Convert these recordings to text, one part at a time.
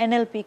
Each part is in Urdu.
NLP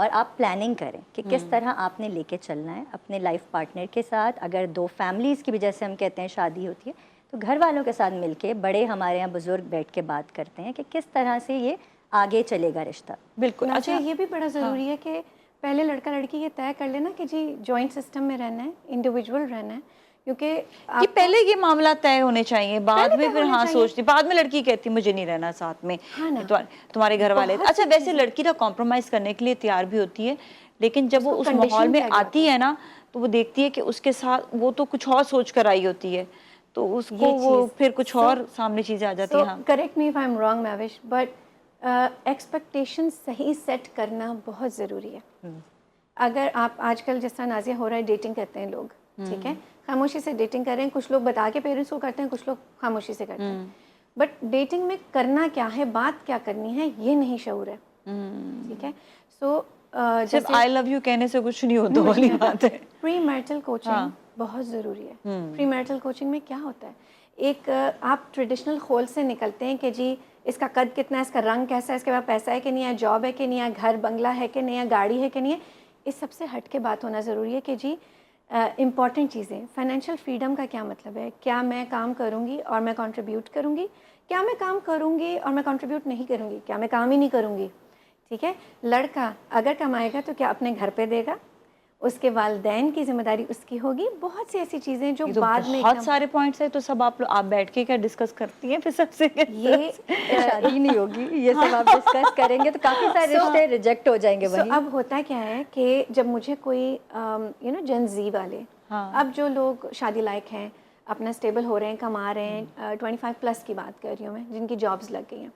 اور آپ پلاننگ کریں کہ کس طرح آپ نے لے کے چلنا ہے اپنے لائف پارٹنر کے ساتھ. اگر 2 فیملیز کی بھی جیسے ہم کہتے ہیں شادی ہوتی ہے تو گھر والوں کے ساتھ مل کے, بڑے ہمارے یہاں بزرگ بیٹھ کے بات کرتے ہیں کہ کس طرح سے یہ آگے چلے گا رشتہ. بالکل. اچھا, یہ بھی بڑا ضروری ہے کہ پہلے لڑکا لڑکی یہ طے کر لینا کہ جی جوائنٹ سسٹم میں رہنا ہے, انڈیویجول رہنا ہے, کیونکہ کہ پہلے یہ معاملات طے ہونے چاہیے, بعد میں پھر ہاں سوچتی, بعد میں لڑکی کہتی مجھے نہیں رہنا ساتھ میں, تمہارے گھر والے. اچھا ویسے لڑکی تو کمپرومائز کرنے کے لیے تیار بھی ہوتی ہے, لیکن جب وہ اس ماحول میں آتی ہے نا تو وہ دیکھتی ہے کہ اس کے ساتھ وہ تو کچھ اور سوچ کر آئی ہوتی ہے, تو اس کو وہ پھر کچھ اور سامنے چیزیں آ جاتی ہیں. ہاں correct me if I am wrong Mehwish, but expectation صحیح سیٹ کرنا بہت ضروری ہے. اگر آپ آج کل جس طرح نازیہ ہو رہا ہے ڈیٹنگ کرتے ہیں لوگ, ٹھیک ہے, خاموشی سے ڈیٹنگ کر رہے ہیں, کچھ لوگ بتا کے پیرنٹس کو کرتے ہیں, کچھ لوگ خاموشی سے کرتے ہیں, بٹ ڈیٹنگ میں کرنا کیا ہے, بات کیا کرنی ہے, یہ نہیں شعور ہے. ٹھیک ہے, سو صرف آئی لو یو کہنے سے کچھ نہیں ہوتا والی بات ہے. پری میرٹل کوچنگ بہت ضروری ہے. پری میرٹل کوچنگ میں کیا ہوتا ہے, ایک آپ ٹریڈیشنل خول سے نکلتے ہیں کہ جی اس کا قد کتنا ہے, اس کا رنگ کیسا ہے, اس کے بعد پیسہ ہے کہ نہیں ہے, جاب ہے کہ نہیں ہے, گھر بنگلہ ہے کہ نہیں ہے, گاڑی ہے کہ نہیں ہے. اس سب سے ہٹ کے بات ہونا ضروری ہے کہ جی امپورٹنٹ چیزیں, فائنینشیل فریڈم کا کیا مطلب ہے, کیا میں کام کروں گی اور میں کنٹریبیوٹ کروں گی, کیا میں کام کروں گی اور میں کنٹریبیوٹ نہیں کروں گی, کیا میں کام ہی نہیں کروں گی. ٹھیک ہے, لڑکا اگر کمائے گا تو کیا اپنے گھر پہ دے گا, اس کے والدین کی ذمہ داری اس کی ہوگی. بہت سی ایسی چیزیں جو بعد میں, بہت سارے پوائنٹس ہیں, تو سب آپ بیٹھ کے کیا ڈسکس کرتی ہیں پھر سب سے؟ یہ شادی نہیں ہوگی, یہ سب آپ ڈسکس کریں گے تو کافی سارے رشتے ریجیکٹ ہو جائیں گے. وہی اب ہوتا کیا ہے کہ جب مجھے کوئی جن زی والے, اب جو لوگ شادی لائق ہیں, اپنا اسٹیبل ہو رہے ہیں, کما رہے ہیں, 25+ کی بات کر رہی ہوں میں, جن کی جابس لگ گئی ہیں,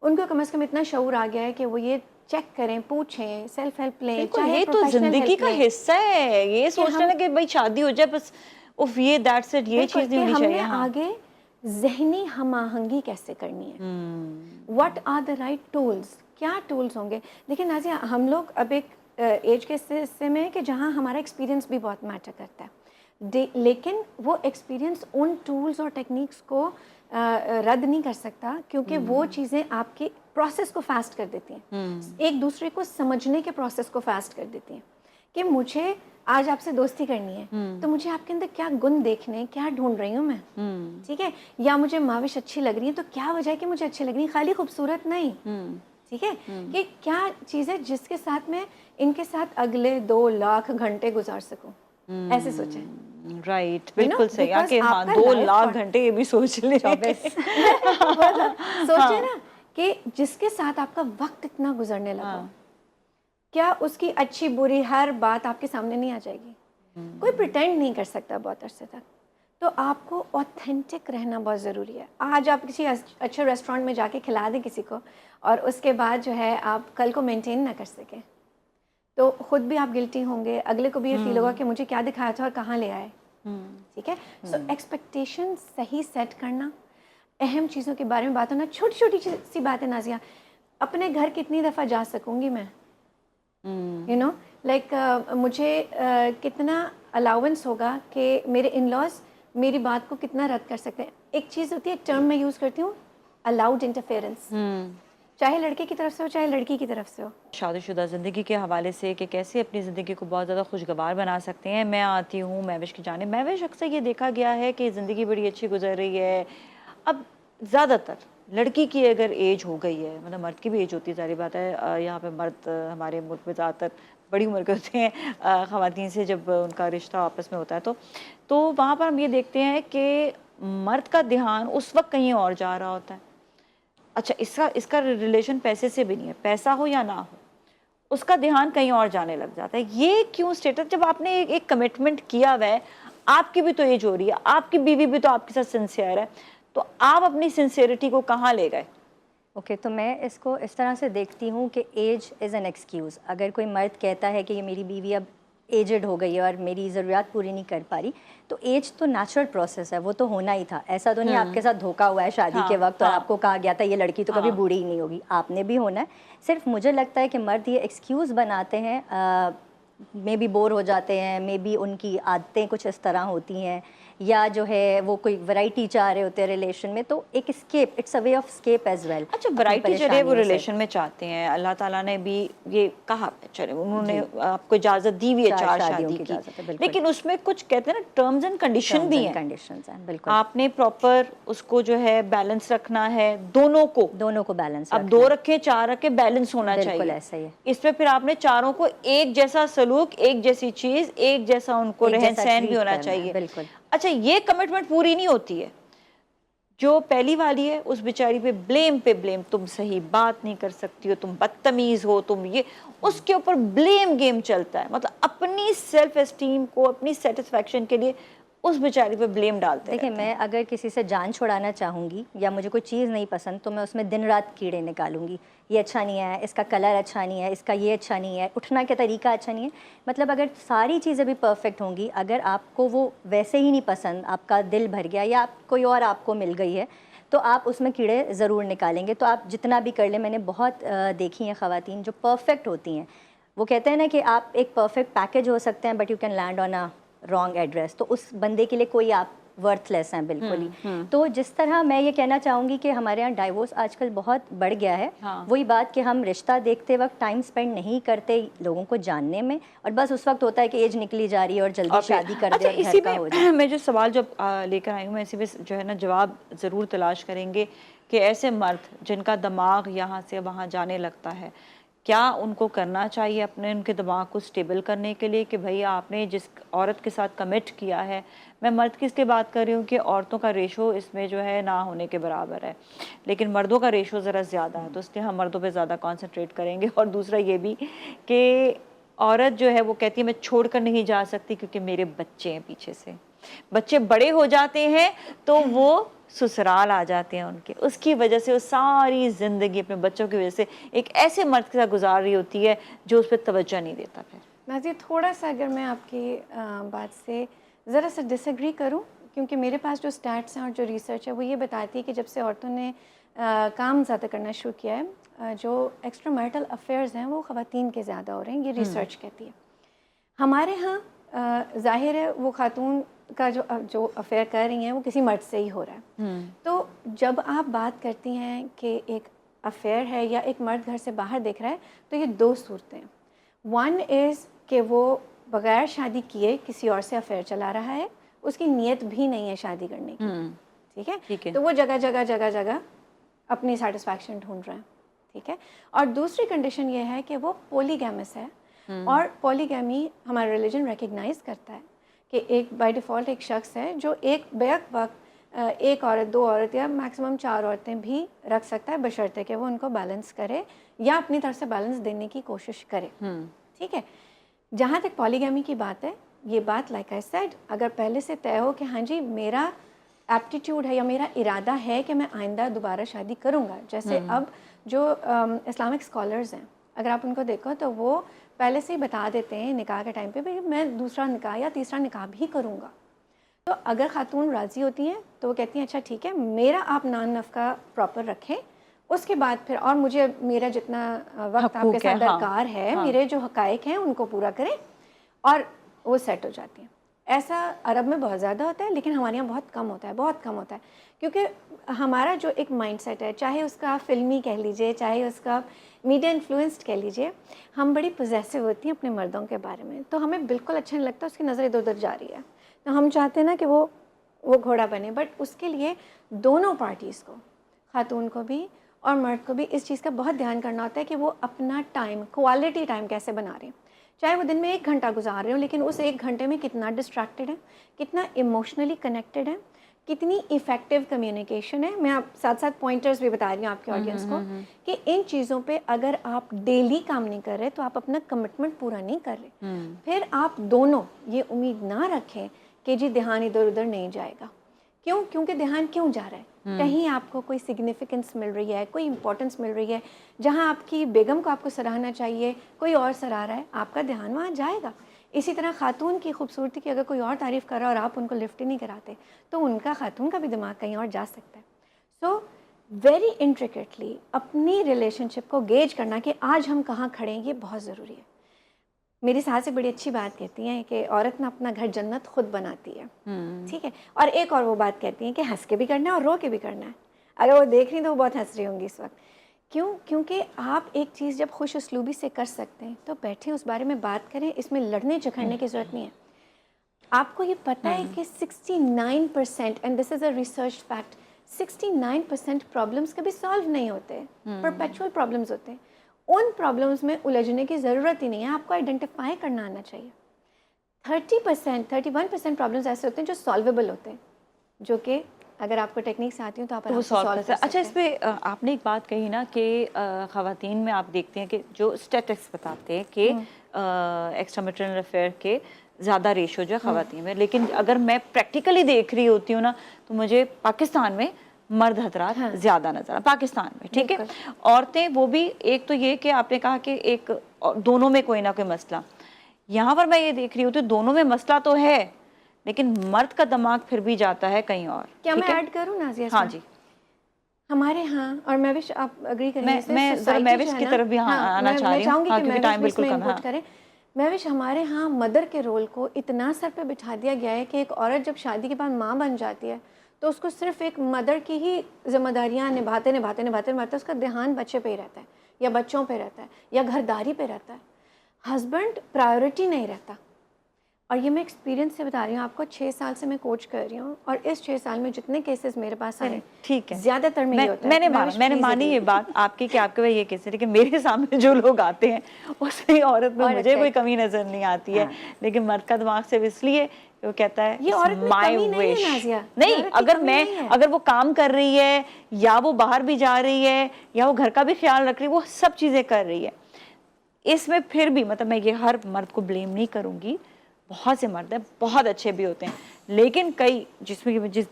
ان کو کم از کم اتنا شعور آ گیا ہے کہ وہ یہ چیک کریں, پوچھیں, سیلف ہیلپ لیں, چاہے یہ تو زندگی کا حصہ ہے. یہ سوچنا کہ بھائی شادی ہو جائے بس اف یہ دیٹس اٹ, یہ چیز نہیں ہونی چاہیے. ہم نے آگے ذہنی ہم آہنگی کیسے کرنی ہے, what are the right tools, کیا ٹولز ہوں گے. دیکھیں نازیہ, ہم لوگ اب ایک ایج کے حصے میں کہ جہاں ہمارا ایکسپیرینس بھی بہت میٹر کرتا ہے, لیکن وہ ایکسپیرینس ان ٹولز اور ٹیکنیکس کو رد نہیں کر سکتا, کیونکہ وہ چیزیں آپ کی پروسیس کو فاسٹ کر دیتی ہیں, ایک دوسرے کو سمجھنے کے پروسیس کو فاسٹ کر دیتی ہیں. کہ مجھے آج آپ سے دوستی کرنی ہے تو مجھے آپ کے اندر کیا گن دیکھنے, کیا ڈھونڈ رہی ہوں میں, ٹھیک ہے, یا مجھے ماوش اچھی لگ رہی ہے تو کیا وجہ ہے کہ مجھے اچھی لگ رہی ہے, خالی خوبصورت نہیں, ٹھیک ہے, کہ کیا چیز ہے جس کے ساتھ میں ان کے ساتھ اگلے 2 لاکھ گھنٹے گزار سکوں. ایسے سوچیں. رائٹ, بالکل صحیح. کہ ہاں 2 لاکھ گھنٹے یہ بھی سوچ لیں. سوچیں نا کہ جس کے ساتھ آپ کا وقت اتنا گزرنے لگا, کیا اس کی اچھی بری ہر بات آپ کے سامنے نہیں آ جائے گی. کوئی پریٹینڈ نہیں کر سکتا بہت عرصے تک. تو آپ کو اوتھینٹک رہنا بہت ضروری ہے. آج آپ کسی اچھے ریسٹورینٹ میں جا کے کھلا دیں کسی کو, اور اس کے بعد جو ہے آپ کل کو مینٹین نہ کر سکیں, تو خود بھی آپ گلٹی ہوں گے, اگلے کو بھی یہ فیل ہوگا کہ مجھے کیا دکھایا تھا اور کہاں لے آئے. ٹھیک ہے, سو ایکسپیکٹیشن صحیح سیٹ کرنا, اہم چیزوں کے بارے میں بات ہونا. چھوٹی چھوٹی سی باتیں نازیہ, اپنے گھر کتنی دفعہ جا سکوں گی میں, لائک مجھے کتنا الاؤنس ہوگا کہ میرے ان لاز میری بات کو کتنا رد کر سکتے ہیں. ایک چیز ہوتی ہے, ایک ٹرم میں یوز کرتی ہوں, الاؤڈ انٹرفیئرنس, چاہے لڑکے کی طرف سے ہو چاہے لڑکی کی طرف سے ہو. شادی شدہ زندگی کے حوالے سے کہ کیسے اپنی زندگی کو بہت زیادہ خوشگوار بنا سکتے ہیں, میں آتی ہوں مہوش کی جانب. مہوش, اکثر یہ دیکھا گیا ہے کہ زندگی بڑی اچھی گزر رہی ہے. اب زیادہ تر لڑکی کی اگر ایج ہو گئی ہے, مطلب مرد کی بھی ایج ہوتی ہے, ظاہر بات ہے, یہاں پہ مرد ہمارے ملک میں زیادہ تر بڑی عمر کے ہوتے ہیں, خواتین سے جب ان کا رشتہ آپس میں ہوتا ہے تو وہاں پر ہم یہ دیکھتے ہیں کہ مرد کا دھیان اس وقت کہیں اور جا رہا ہوتا ہے. اچھا, اس کا ریلیشن پیسے سے بھی نہیں ہے, پیسہ ہو یا نہ ہو, اس کا دھیان کہیں اور جانے لگ جاتا ہے. یہ کیوں اسٹیٹس, جب آپ نے ایک کمٹمنٹ کیا ہوا ہے, آپ کی بھی تو ایج ہو رہی ہے, آپ کی بیوی بھی تو آپ کے ساتھ سنسیئر ہے, تو آپ اپنی سنسیئرٹی کو کہاں لے گئے؟ اوکے, تو میں اس کو اس طرح سے دیکھتی ہوں کہ ایج از این ایکسکیوز. اگر کوئی مرد کہتا ہے کہ یہ میری بیوی اب ایجڈ ہو گئی ہے اور میری ضروریات پوری نہیں کر پا رہی, تو ایج تو نیچرل پروسیس ہے, وہ تو ہونا ہی تھا. ایسا تو نہیں آپ کے ساتھ دھوکا ہوا ہے شادی کے وقت اور آپ کو کہا گیا تھا یہ لڑکی تو کبھی بوڑھی ہی نہیں ہوگی, آپ نے بھی ہونا ہے. صرف مجھے لگتا ہے کہ مرد یہ ایکسکیوز بناتے ہیں, مے بی بور ہو جاتے ہیں, مے بی ان کی عادتیں کچھ اس طرح ہوتی ہیں یا جو ہے وہ کوئی ورائٹی چاہ رہے ہوتے ہیں ریلیشن میں, تو ایک escape, it's a way of escape as well. اچھا ورائٹی چلے وہ ریلیشن میں چاہتے ہیں, اللہ تعالیٰ نے بھی یہ کہا, چلے انہوں نے آپ کو اجازت دی ہوئی ہے 4 شادی کی, لیکن اس میں کچھ کہتے ہیں نا ٹرمز اینڈ کنڈیشن بھی ہیں, کنڈیشنز ہیں بالکل. آپ نے پراپر اس کو جو ہے بیلنس رکھنا ہے, دونوں کو بیلنس, اب 2 رکھے 4 رکھے, بیلنس ہونا چاہیے. بالکل ایسا ہی ہے. اس پہ پھر آپ نے چاروں کو ایک جیسا سلوک, ایک جیسی چیز, ایک جیسا ان کو رہن سہن بھی ہونا چاہیے. بالکل. اچھا یہ کمٹمنٹ پوری نہیں ہوتی ہے. جو پہلی والی ہے اس بیچاری پہ بلیم, تم صحیح بات نہیں کر سکتی ہو, تم بدتمیز ہو, تم یہ, اس کے اوپر بلیم گیم چلتا ہے. مطلب اپنی سیلف اسٹیم کو, اپنی سیٹسفیکشن کے لیے اس بیچاری پہ بلیم ڈالتے ہیں. دیکھیں میں اگر کسی سے جان چھڑانا چاہوں گی یا مجھے کوئی چیز نہیں پسند تو میں اس میں دن رات کیڑے نکالوں گی, یہ اچھا نہیں ہے, اس کا کلر اچھا نہیں ہے, اس کا یہ اچھا نہیں ہے, اٹھنا کا طریقہ اچھا نہیں ہے. مطلب اگر ساری چیزیں بھی پرفیکٹ ہوں گی, اگر آپ کو وہ ویسے ہی نہیں پسند, آپ کا دل بھر گیا یا کوئی اور آپ کو مل گئی ہے, تو آپ اس میں کیڑے ضرور نکالیں گے. تو آپ جتنا بھی کر لیں, میں نے بہت دیکھی ہیں خواتین جو پرفیکٹ ہوتی ہیں, وہ کہتے ہیں نا کہ آپ ایک پرفیکٹ پیکج ہو سکتے ہیں but you can land on a wrong address, تو اس بندے کے لیے کوئی آپ ورتھ لیس ہیں بالکل ہی. تو جس طرح میں یہ کہنا چاہوں گی کہ ہمارے یہاں ڈائیورس آج کل بہت بڑھ گیا ہے, وہی بات کہ ہم رشتہ دیکھتے وقت ٹائم سپینڈ نہیں کرتے لوگوں کو جاننے میں, اور بس اس وقت ہوتا ہے کہ ایج نکلی جا رہی ہے اور جلدی شادی کر دے اور گھر کا ہو جائے. میں جو سوال جب لے کر آئی ہوں, میں اسی پہ جو ہے نا جواب ضرور تلاش کریں گے کہ ایسے مرد جن کا دماغ یہاں سے وہاں جانے لگتا ہے, کیا ان کو کرنا چاہیے اپنے ان کے دماغ کو سٹیبل کرنے کے لیے کہ بھئی آپ نے جس عورت کے ساتھ کمٹ کیا ہے, میں مرد کس کے بات کر رہی ہوں کہ عورتوں کا ریشو اس میں جو ہے نہ ہونے کے برابر ہے, لیکن مردوں کا ریشو ذرا زیادہ ہے, تو اس لیے ہم مردوں پہ زیادہ کانسنٹریٹ کریں گے. اور دوسرا یہ بھی کہ عورت جو ہے وہ کہتی ہے میں چھوڑ کر نہیں جا سکتی کیونکہ میرے بچے ہیں پیچھے سے, بچے بڑے ہو جاتے ہیں تو وہ سسرال آ جاتے ہیں ان کے, اس کی وجہ سے وہ ساری زندگی اپنے بچوں کی وجہ سے ایک ایسے مرد کے ساتھ گزار رہی ہوتی ہے جو اس پہ توجہ نہیں دیتا. پھر نازیہ تھوڑا سا اگر میں آپ کی بات سے ذرا سا ڈس ایگری کروں, کیونکہ میرے پاس جو اسٹیٹس ہیں اور جو ریسرچ ہے وہ یہ بتاتی ہے کہ جب سے عورتوں نے کام زیادہ کرنا شروع کیا ہے, جو ایکسٹرا میرٹل افیئرز ہیں وہ خواتین کے زیادہ ہو رہے ہیں, یہ ریسرچ کہتی ہے. ہمارے ہاں ظاہر ہے وہ خاتون کا جو افیئر کر رہی ہیں وہ کسی مرد سے ہی ہو رہا ہے. تو جب آپ بات کرتی ہیں کہ ایک افیئر ہے یا ایک مرد گھر سے باہر دیکھ رہا ہے, تو یہ 2 صورتیں ہیں. ون از کہ وہ بغیر شادی کیے کسی اور سے افیئر چلا رہا ہے, اس کی نیت بھی نہیں ہے شادی کرنے کی, ٹھیک ہے, تو وہ جگہ اپنی سیٹسفیکشن ڈھونڈ رہا ہے, ٹھیک ہے. اور دوسری کنڈیشن یہ ہے کہ وہ پولیگیمس ہے, اور پولیگیمی ہمارا ریلیجن ریکگنائز کرتا ہے کہ ایک بائی ڈیفالٹ ایک شخص ہے جو ایک بیک وقت ایک عورت 2 عورت یا میکسیمم 4 عورتیں بھی رکھ سکتا ہے, بشرطے کہ وہ ان کو بیلنس کرے یا اپنی طرف سے بیلنس دینے کی کوشش کرے, ٹھیک ہے. جہاں تک پولیگیمی کی بات ہے, یہ بات لائک آئی سیڈ اگر پہلے سے طے ہو کہ ہاں جی میرا ایپٹیٹیوڈ ہے یا میرا ارادہ ہے کہ میں آئندہ دوبارہ شادی کروں گا, جیسے اب جو اسلامک اسکالرز ہیں اگر آپ ان کو دیکھو تو وہ پہلے سے ہی بتا دیتے ہیں نکاح کے ٹائم پہ بھی میں دوسرا نکاح یا تیسرا نکاح بھی کروں گا. تو اگر خاتون راضی ہوتی ہیں تو وہ کہتی ہیں اچھا ٹھیک ہے میرا آپ نان نفقہ پراپر رکھیں, اس کے بعد پھر اور مجھے میرا جتنا وقت آپ کے ساتھ درکار ہے, میرے جو حقائق ہیں ان کو پورا کریں, اور وہ سیٹ ہو جاتی ہیں. ایسا عرب میں بہت زیادہ ہوتا ہے, لیکن ہمارے یہاں بہت کم ہوتا ہے, کیونکہ ہمارا جو ایک مائنڈ سیٹ ہے, چاہے اس کا فلمی کہہ لیجئے, چاہے اس کا میڈیا انفلوئنسڈ کہہ لیجئے, ہم بڑی پوزیسو ہوتی ہیں اپنے مردوں کے بارے میں, تو ہمیں بالکل اچھا نہیں لگتا اس کی نظر ادھر ادھر جا رہی ہے, تو ہم چاہتے ہیں نا کہ وہ گھوڑا بنے. بٹ اس کے لیے دونوں پارٹیز کو, خاتون کو بھی اور مرد کو بھی اس چیز کا بہت دھیان کرنا ہوتا ہے کہ وہ اپنا ٹائم, کوالٹی ٹائم کیسے بنا رہے ہیں. چاہے وہ دن میں 1 گھنٹہ گزار رہے ہوں, لیکن اس 1 گھنٹے میں کتنا ڈسٹریکٹیڈ ہے, کتنا ایموشنلی کنیکٹیڈ ہے, کتنی ایفیکٹیو کمیونیکیشن ہے. میں آپ ساتھ ساتھ پوائنٹرز بھی بتا رہی ہوں آپ کے آڈینس کو کہ ان چیزوں پہ اگر آپ ڈیلی کام نہیں کر رہے تو آپ اپنا کمٹمنٹ پورا نہیں کر رہے. پھر آپ دونوں یہ امید نہ رکھیں کہ جی دھیان ادھر ادھر نہیں جائے گا. کیونکہ دھیان کیوں جا رہا ہے, کہیں آپ کو کوئی سگنیفیکنس مل رہی ہے, کوئی امپورٹنس مل رہی ہے, جہاں آپ کی بیگم کو آپ کو سراہنا چاہیے کوئی اور سراہ رہا ہے, آپ کا دھیان وہاں جائے گا. اسی طرح خاتون کی خوبصورتی کی اگر کوئی اور تعریف کر رہا ہے اور آپ ان کو لفٹ ہی نہیں کراتے تو ان کا خاتون کا بھی دماغ کہیں اور جا سکتا ہے. سو ویری انٹریکیٹلی اپنی ریلیشن شپ کو گیج کرنا کہ آج ہم کہاں کھڑے ہیں, یہ بہت ضروری ہے. میری ساس ایک بڑی اچھی بات کہتی ہیں کہ عورت نہ اپنا گھر جنت خود بناتی ہے، ٹھیک ہے. اور ایک اور وہ بات کہتی ہیں کہ ہنس کے بھی کرنا ہے اور رو کے بھی کرنا ہے. اگر وہ دیکھ رہی تو وہ بہت ہنس رہی ہوں گی اس وقت. کیوں؟ کیونکہ آپ ایک چیز جب خوش اسلوبی سے کر سکتے ہیں تو بیٹھیں اس بارے میں بات کریں، اس میں لڑنے جھگڑنے کی ضرورت نہیں ہے. آپ کو یہ پتہ ہے کہ 69% and this is a research fact, 69% problems کبھی سالو نہیں ہوتے، پرپیچول پرابلمس ہوتے ہیں. ان پرابلمس میں الجھنے کی ضرورت ہی نہیں ہے، آپ کو آئیڈینٹیفائی کرنا آنا چاہیے. 31% پرابلمس ایسے ہوتے ہیں جو سالویبل ہوتے ہیں، جو کہ اگر آپ کو ٹیکنیکس آتی ہوں تو آپ تو وہ آرام سے سالو سالو کر کر سکتے. اچھا، اس سکتے ہیں. پہ آپ نے ایک بات کہی نا کہ خواتین میں آپ دیکھتے ہیں کہ جو اسٹیٹکس بتاتے ہیں کہ ایکسٹرا میٹرنل افیئر کے زیادہ ریشو جو ہے خواتین میں، لیکن اگر میں پریکٹیکلی دیکھ رہی ہوتی ہوں نا تو مجھے پاکستان میں مرد حضرات زیادہ نظر پاکستان میں، ٹھیک ہے. عورتیں وہ بھی، ایک تو یہ کہ آپ نے کہا کہ ایک دونوں میں کوئی نہ کوئی مسئلہ، یہاں پر میں یہ دیکھ رہی ہوتی ہوں دونوں میں مسئلہ تو ہے لیکن مرد کا دماغ پھر بھی جاتا ہے کہیں اور. کیا میں ایڈ کروں نازیہ؟ ہاں جی. ہمارے ہاں، اور میں بھی آپ اگری کریں گے، میں بھی اس کی طرف بھی آنا چاہ رہی ہوں. میں چاہوں گی کہ کیونکہ ٹائم بالکل کم ہے. کریں. میں بھی ہمارے ہاں مدر کے رول کو اتنا سر پہ بٹھا دیا گیا ہے کہ ایک عورت جب شادی کے بعد ماں بن جاتی ہے تو اس کو صرف ایک مدر کی ہی ذمہ داریاں نبھاتے اس کا دھیان بچے پہ ہی رہتا ہے یا بچوں پہ رہتا ہے یا گھرداری پہ رہتا ہے. ہسبینڈ پرائیورٹی نہیں رہتا. اور یہ میں ایکسپیرینس سے بتا رہی ہوں آپ کو، 6 سال سے میں کوچ کر رہی ہوں اور اس 6 سال میں جتنے کیسز میرے پاس آئے ٹھیک ہے، زیادہ تر میں یہ ہوتا ہے. میں نے مانی یہ بات آپ کی کہ آپ کے وہ یہ کیس ہے، لیکن میرے سامنے جو لوگ آتے ہیں اس میں عورت میں مجھے کوئی کمی نظر نہیں آتی ہے، لیکن مرد کا دماغ صرف اس لیے وہ کہتا ہے یہ عورت میں مائی کمی نہیں ہے وش. نازیہ، نہیں، اگر وہ کام کر رہی ہے یا وہ باہر بھی جا رہی ہے یا وہ گھر کا بھی خیال رکھ رہی ہے، وہ سب چیزیں کر رہی ہے، اس میں پھر بھی مطلب میں یہ ہر مرد کو بلیم نہیں کروں گی، بہت سے مرد ہیں بہت اچھے بھی ہوتے ہیں، لیکن کئی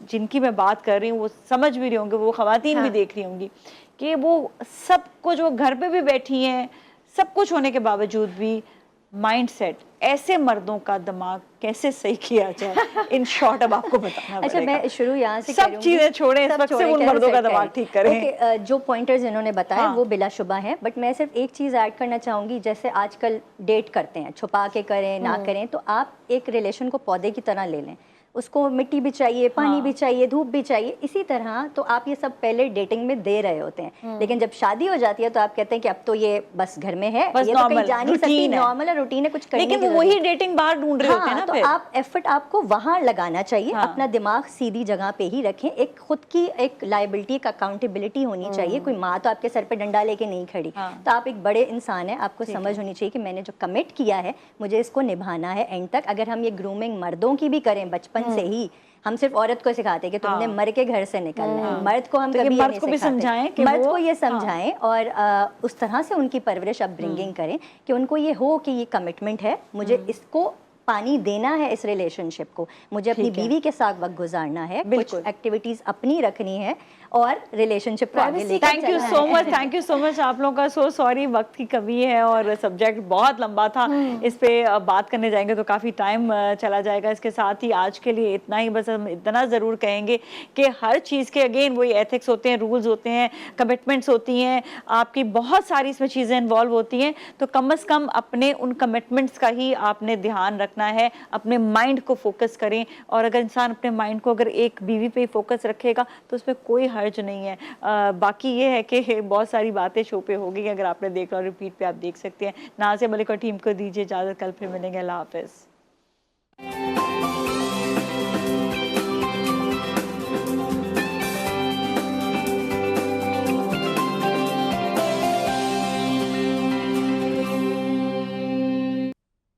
جن کی میں بات کر رہی ہوں وہ سمجھ بھی رہی ہوں گے، وہ خواتین بھی دیکھ رہی ہوں گی کہ وہ سب کچھ، وہ گھر پہ بھی بیٹھی ہیں، سب کچھ ہونے کے باوجود بھی مائنڈ سیٹ، ایسے مردوں کا دماغ کیسے صحیح کیا جائے. ان شارٹ اب آپ کو بتانا پڑے گا. اچھا، میں شروع یہاں سے سب چیزیں چھوڑیں، اس وقت سے ان مردوں کا دماغ ٹھیک کریں. جو پوائنٹرز انہوں نے بتائے وہ بلا شبہ ہیں، بٹ میں صرف ایک چیز ایڈ کرنا چاہوں گی. جیسے آج کل ڈیٹ کرتے ہیں، چھپا کے کریں نہ کریں، تو آپ ایک ریلیشن کو پودے کی طرح لے لیں. اس کو مٹی بھی چاہیے، پانی بھی چاہیے، دھوپ بھی چاہیے. اسی طرح تو آپ یہ سب پہلے ڈیٹنگ میں دے رہے ہوتے ہیں، لیکن جب شادی ہو جاتی ہے تو آپ کہتے ہیں کہ اب تو یہ بس گھر میں ہے، یہ تو کہیں جا نہیں سکتی، نارمل ہے، روٹین ہے، کچھ کرنے کی ضرورت نہیں. وہی ڈیٹنگ باہر ڈھونڈ رہے ہوتے ہیں نا. تو آپ ایفرٹ آپ کو وہاں لگانا چاہیے، اپنا دماغ سیدھی جگہ پہ ہی رکھیں. ایک خود کی ایک لائبلٹی، ایک اکاؤنٹیبلٹی ہونی چاہیے. کوئی ماں تو آپ کے سر پہ ڈنڈا لے کے نہیں کھڑی، تو آپ ایک بڑے انسان ہیں، آپ کو سمجھ ہونی چاہیے کہ میں نے جو کمٹ کیا ہے مجھے اس کو نبھانا ہے اینڈ تک. اگر ہم یہ گرومنگ مردوں کی بھی کریں بچپن سے ہی، ہم صرف عورت کو سکھاتے ہیں کہ تم نے مر کے گھر سے نکلنا ہے، مرد کو ہم کبھی یہ نہیں سکھاتے. مرد کو یہ سمجھائیں اور اس طرح سے ان کی پرورش اپ برنگنگ کریں کہ ان کو یہ ہو کہ یہ کمٹمنٹ ہے، مجھے اس کو پانی دینا ہے، اس ریلیشن شپ کو مجھے اپنی بیوی کے ساتھ وقت گزارنا ہے، کچھ ایکٹیویٹیز اپنی رکھنی ہے اور ریلیشن شپ کو آگے لے کے thank you so much, thank you so much آپ لوگوں کا. سو سوری، وقت کی کمی ہے اور سبجیکٹ بہت لمبا تھا، اس پہ بات کرنے جائیں گے تو کافی ٹائم چلا جائے گا. اس کے ساتھ ہی آج کے لیے اتنا ہی. بس ہم اتنا ضرور کہیں گے کہ ہر چیز کے اگین وہی ایتھکس ہوتے ہیں، رولز ہوتے ہیں، کمٹمنٹس ہوتی ہیں، آپ کی بہت ساری اس میں چیزیں انوالو ہوتی ہیں. تو کم از کم اپنے ان کمٹمنٹس کا ہی آپ نے دھیان رکھنا ہے، اپنے مائنڈ کو فوکس کریں. اور اگر انسان اپنے مائنڈ کو اگر ایک بیوی پہ ہی فوکس رکھے گا تو اس پہ کوئی حرج نہیں ہے. باقی یہ ہے کہ بہت ساری باتیں شو پہ ہوگی، اگر آپ نے دیکھا اور ریپیٹ پہ آپ دیکھ سکتے ہیں. نازیہ ملک اور ٹیم کو دیجیے اجازت، کل پھر ملیں گے. اللہ حافظ.